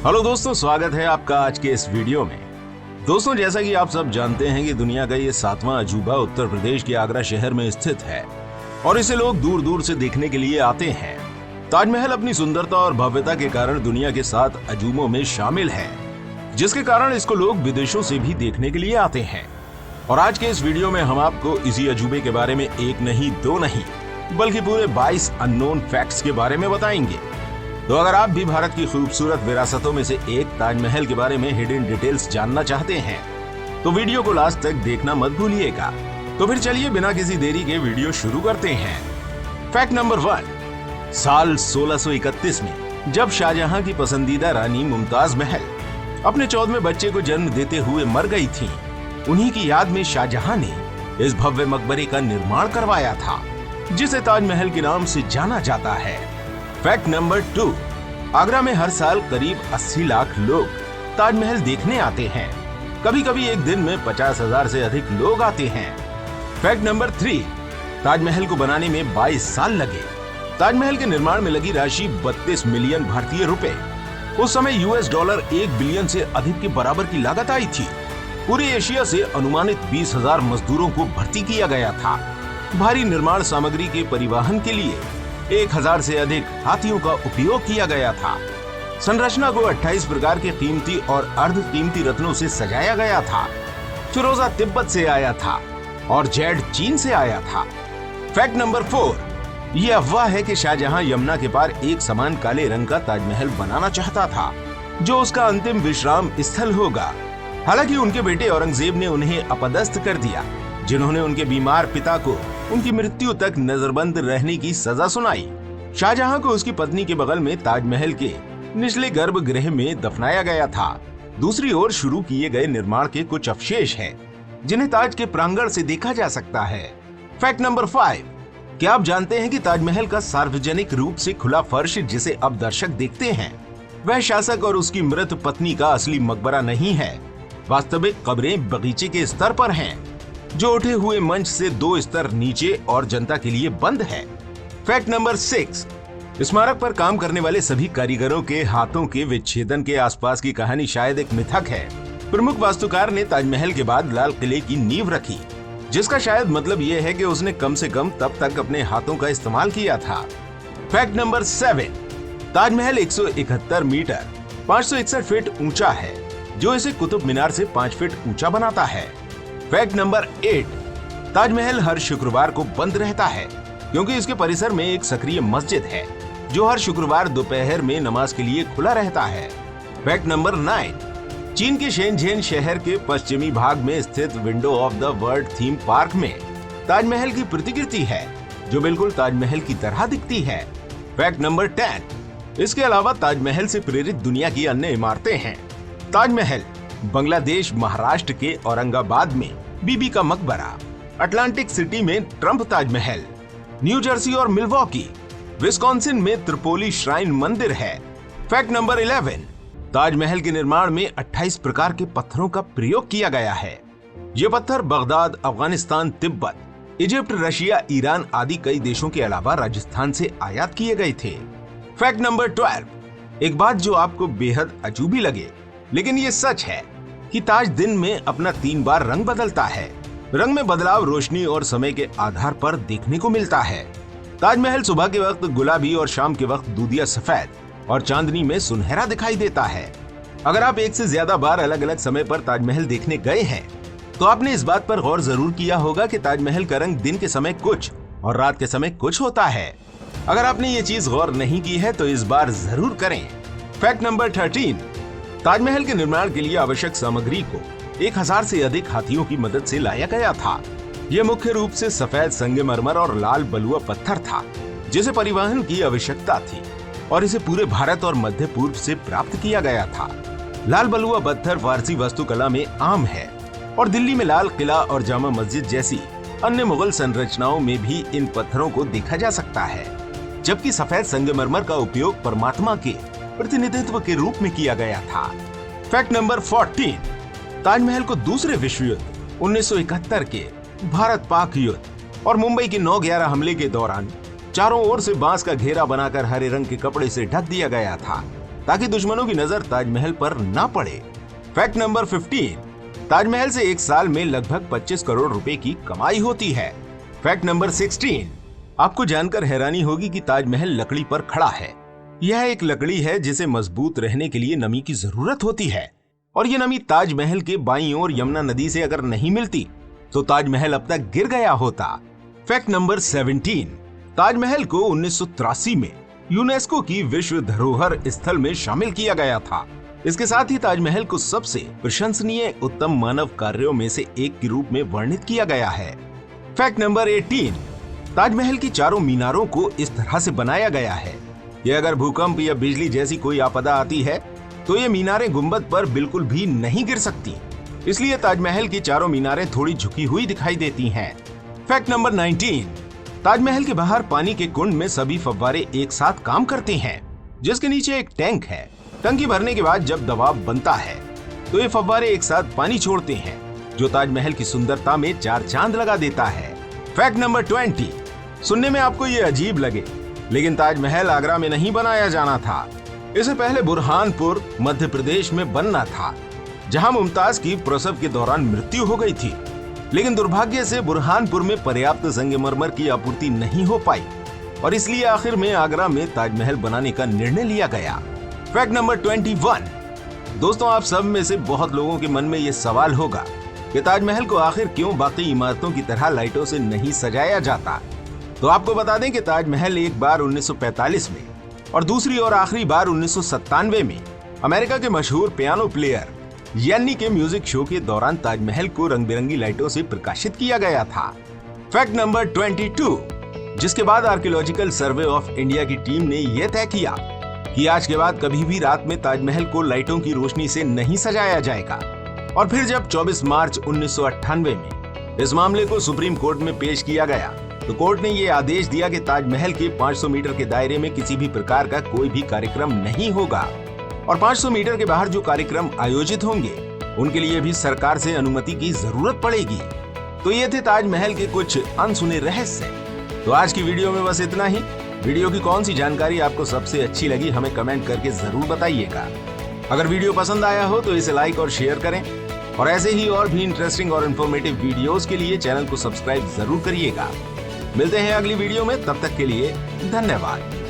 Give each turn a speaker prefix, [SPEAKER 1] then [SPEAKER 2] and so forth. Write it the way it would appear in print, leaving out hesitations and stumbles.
[SPEAKER 1] Hello दोस्तों, स्वागत है आपका आज के इस वीडियो में। दोस्तों, जैसा कि आप सब जानते हैं कि दुनिया का ये 7वां अजूबा उत्तर प्रदेश के आगरा शहर में स्थित है और इसे लोग दूर दूर से देखने के लिए आते हैं। ताजमहल अपनी सुंदरता और भव्यता के कारण दुनिया के 7 अजूबों में शामिल है, जिसके कारण इसको लोग विदेशों से भी देखने के लिए आते हैं। और आज के इस वीडियो में हम आपको इसी अजूबे के बारे में एक नहीं, दो नहीं, बल्कि पूरे 22 अननोन फैक्ट्स के बारे में बताएंगे। तो अगर आप भी भारत की खूबसूरत विरासतों में से एक ताजमहल के बारे में हिडन डिटेल्स जानना चाहते हैं तो वीडियो को लास्ट तक देखना मत भूलिएगा। तो फिर चलिए बिना किसी देरी के वीडियो शुरू करते हैं। Fact number 1। साल 1631 में जब शाहजहां की पसंदीदा रानी मुमताज महल अपने 14वें बच्चे को जन्म देते हुए मर गई थी, उन्हीं की याद में शाहजहां ने इस भव्य मकबरे का निर्माण करवाया था, जिसे ताजमहल के नाम से जाना जाता है। Fact number 2। आगरा में हर साल करीब 80 लाख लोग ताजमहल देखने आते हैं। कभी कभी एक दिन में 50,000 से अधिक लोग आते हैं। Fact number 3। ताजमहल को बनाने में 22 साल लगे। ताजमहल के निर्माण में लगी राशि 32 मिलियन भारतीय रुपए। उस समय $1 1 बिलियन से अधिक के बराबर की लागत आई थी। पूरे एशिया से अनुमानित 20,000 मजदूरों को भर्ती किया गया था। भारी निर्माण सामग्री के परिवहन के लिए 1000 से अधिक हाथियों का उपयोग किया गया था। संरचना को 28 प्रकार के कीमती और अर्ध कीमती रत्नों से सजाया गया था। फिरोजा तिब्बत से आया था और जैड चीन से आया था। Fact number 4। यह अफवाह है कि शाहजहां यमुना के पार एक समान काले रंग का ताजमहल बनाना चाहता था, जो उसका अंतिम विश्राम स्थल होगा। हालांकि उनके बेटे औरंगजेब ने उन्हें अपदस्थ कर दिया, जिन्होंने उनके बीमार पिता को उनकी मृत्यु तक नजरबंद रहने की सजा सुनाई। शाहजहां को उसकी पत्नी के बगल में ताजमहल के निचले गर्भगृह में दफनाया गया था। दूसरी ओर शुरू किए गए निर्माण के कुछ अवशेष हैं, जिन्हें ताज के प्रांगण से देखा जा सकता है। Fact number 5। क्या आप जानते हैं कि ताजमहल का सार्वजनिक रूप से खुला फर्श, जिसे अब दर्शक देखते हैं, वह शासक और उसकी मृत पत्नी का असली मकबरा नहीं है। वास्तविक कब्रें बगीचे के स्तर पर हैं, जो उठे हुए मंच से 2 स्तर नीचे और जनता के लिए बंद है। Fact number 6। स्मारक पर काम करने वाले सभी कारीगरों के हाथों के विच्छेदन के आसपास की कहानी शायद एक मिथक है। प्रमुख वास्तुकार ने ताजमहल के बाद लाल किले की नींव रखी, जिसका शायद मतलब यह है कि उसने कम से कम तब तक अपने हाथों का इस्तेमाल किया था। Fact number 7। Taj Mahal 171 metre 561 feet ऊंचा है, जो इसे कुतुब मीनार से 5 फीट ऊंचा बनाता है। Fact number 8। ताजमहल हर शुक्रवार को बंद रहता है, क्योंकि इसके परिसर में एक सक्रिय मस्जिद है, जो हर शुक्रवार दोपहर में नमाज के लिए खुला रहता है। Fact number 9। चीन के शेनझेन शहर के पश्चिमी भाग में स्थित window of the world theme park में ताजमहल की प्रतिकृति है, जो बिल्कुल ताजमहल की तरह दिखती है। Fact number 10। इसके अलावा ताजमहल से प्रेरित दुनिया की अन्य इमारतें हैं। ताजमहल, बांग्लादेश महाराष्ट्र के औरंगाबाद में बीबी का मकबरा, अटलांटिक सिटी में ट्रम्प ताजमहल, न्यू जर्सी और मिल्वॉकी, विस्कॉन्सिन में त्रिपोली श्राइन मंदिर है। Fact number 11। ताजमहल के निर्माण में 28 प्रकार के पत्थरों का प्रयोग किया गया है। ये पत्थर Baghdad, Afghanistan, Tibet, Egypt, Russia, Iran आदि कई देशों के अलावा राजस्थान से आयात किए गए थे। Fact number 12। एक बात जो आपको बेहद अजूबी लगे, लेकिन ये सच है कि ताज दिन में अपना 3 बार रंग बदलता है। रंग में बदलाव रोशनी और समय के आधार पर देखने को मिलता है। ताजमहल सुबह के वक्त गुलाबी और शाम के वक्त दूधिया सफेद और चांदनी में सुनहरा दिखाई देता है। अगर आप एक से ज्यादा बार अलग अलग समय पर ताजमहल देखने गए हैं, तो आपने इस बात पर गौर जरूर किया होगा कि ताजमहल का रंग दिन के समय कुछ और रात के समय कुछ होता है। अगर आपने ये चीज गौर नहीं की है तो इस बार जरूर करें। Fact number 13। ताजमहल के निर्माण के लिए आवश्यक सामग्री को 1000 से अधिक हाथियों की मदद से लाया गया था। यह मुख्य रूप से सफेद संगमरमर और लाल बलुआ पत्थर था, जिसे परिवहन की आवश्यकता थी और इसे पूरे भारत और मध्य पूर्व से प्राप्त किया गया था। लाल बलुआ पत्थर फारसी वास्तुकला में आम है और दिल्ली में लाल किला और जामा मस्जिद जैसी अन्य मुगल संरचनाओं में भी इन पत्थरों को देखा जा सकता है, जबकि सफेद संगमरमर का उपयोग परमात्मा के प्रतिनिधित्व के रूप में किया गया था। Fact number 14। ताजमहल को दूसरे विश्व युद्ध, 1971 के भारत पाक युद्ध और मुंबई के 9/11 हमले के दौरान चारों ओर से बांस का घेरा बनाकर हरे रंग के कपड़े से ढक दिया गया था। ताकि दुश्मनों की नजर ताजमहल पर ना पड़े। फैक्ट नंबर 15, ताजमहल से एक साल में लगभग 25 करोड़ रुपए की कमाई होती है। फैक्ट नंबर 16, आपको जानकर हैरानी होगी कि ताजमहल लकड़ी पर खड़ा है। यह एक लकड़ी है जिसे मजबूत रहने के लिए नमी की जरूरत होती है और ये नमी ताजमहल के बाईं ओर यमुना नदी से अगर नहीं मिलती तो ताजमहल अब तक गिर गया होता। फैक्ट नंबर 17, ताजमहल को 1983 में यूनेस्को की विश्व धरोहर स्थल में शामिल किया गया था। इसके साथ ही ताजमहल को सबसे प्रशंसनीय उत्तम मानव कार्यों में से एक के रूप में वर्णित किया गया है। फैक्ट नंबर 18, ताजमहल की चारों मीनारों को इस तरह से बनाया गया है कि अगर भूकंप या बिजली जैसी कोई आपदा आती है तो ये मीनारें गुंबद पर बिल्कुल भी नहीं गिर सकती। इसलिए ताजमहल की चारों मीनारें थोड़ी झुकी हुई दिखाई देती हैं। फैक्ट नंबर 19, ताजमहल के बाहर पानी के कुंड में सभी फव्वारे एक साथ काम करते हैं, जिसके नीचे एक टैंक है। टंकी भरने के बाद जब दबाव बनता है तो ये फव्वारे एक साथ पानी छोड़ते हैं, जो ताजमहल की सुंदरता में चार चांद लगा देता है। फैक्ट नंबर 20, सुनने में आपको ये अजीब लगे, लेकिन ताजमहल आगरा में नहीं बनाया जाना था। इसे पहले बुरहानपुर मध्य प्रदेश में बनना था, जहां मुमताज की प्रसव के दौरान मृत्यु हो गई थी। लेकिन दुर्भाग्य से बुरहानपुर में पर्याप्त संगमरमर की आपूर्ति नहीं हो पाई और इसलिए आखिर में आगरा में ताजमहल बनाने का निर्णय लिया गया। फैक्ट नंबर 21, दोस्तों आप सब में से बहुत लोगों के मन में ये सवाल होगा कि ताजमहल को आखिर क्यों बाकी इमारतों की तरह लाइटों से नहीं सजाया जाता। तो आपको बता दें कि ताजमहल एक बार 1945 में और दूसरी और आखिरी बार 1997 में अमेरिका के मशहूर पियानो प्लेयर यानी के म्यूजिक शो के दौरान ताजमहल को रंग बिरंगी लाइटों से प्रकाशित किया गया था। फैक्ट नंबर 22, जिसके बाद आर्कियोलॉजिकल सर्वे ऑफ इंडिया की टीम ने यह तय किया कि आज के बाद कभी भी रात में ताजमहल को लाइटों की रोशनी से नहीं सजाया जाएगा। और फिर जब 24 मार्च 1998 में इस मामले को सुप्रीम कोर्ट में पेश किया गया तो कोर्ट ने ये आदेश दिया कि ताजमहल के 500 मीटर के दायरे में किसी भी प्रकार का कोई भी कार्यक्रम नहीं होगा और 500 मीटर के बाहर जो कार्यक्रम आयोजित होंगे उनके लिए भी सरकार से अनुमति की जरूरत पड़ेगी। तो ये थे ताजमहल के कुछ अनसुने रहस्य। तो आज की वीडियो में बस इतना ही। वीडियो की कौन सी जानकारी आपको सबसे अच्छी लगी हमें कमेंट करके जरूर बताइएगा। अगर वीडियो पसंद आया हो तो इसे लाइक और शेयर करें और ऐसे ही और भी इंटरेस्टिंग और इन्फॉर्मेटिव वीडियोस के लिए चैनल को सब्सक्राइब जरूर करिएगा। मिलते हैं अगली वीडियो में, तब तक के लिए धन्यवाद।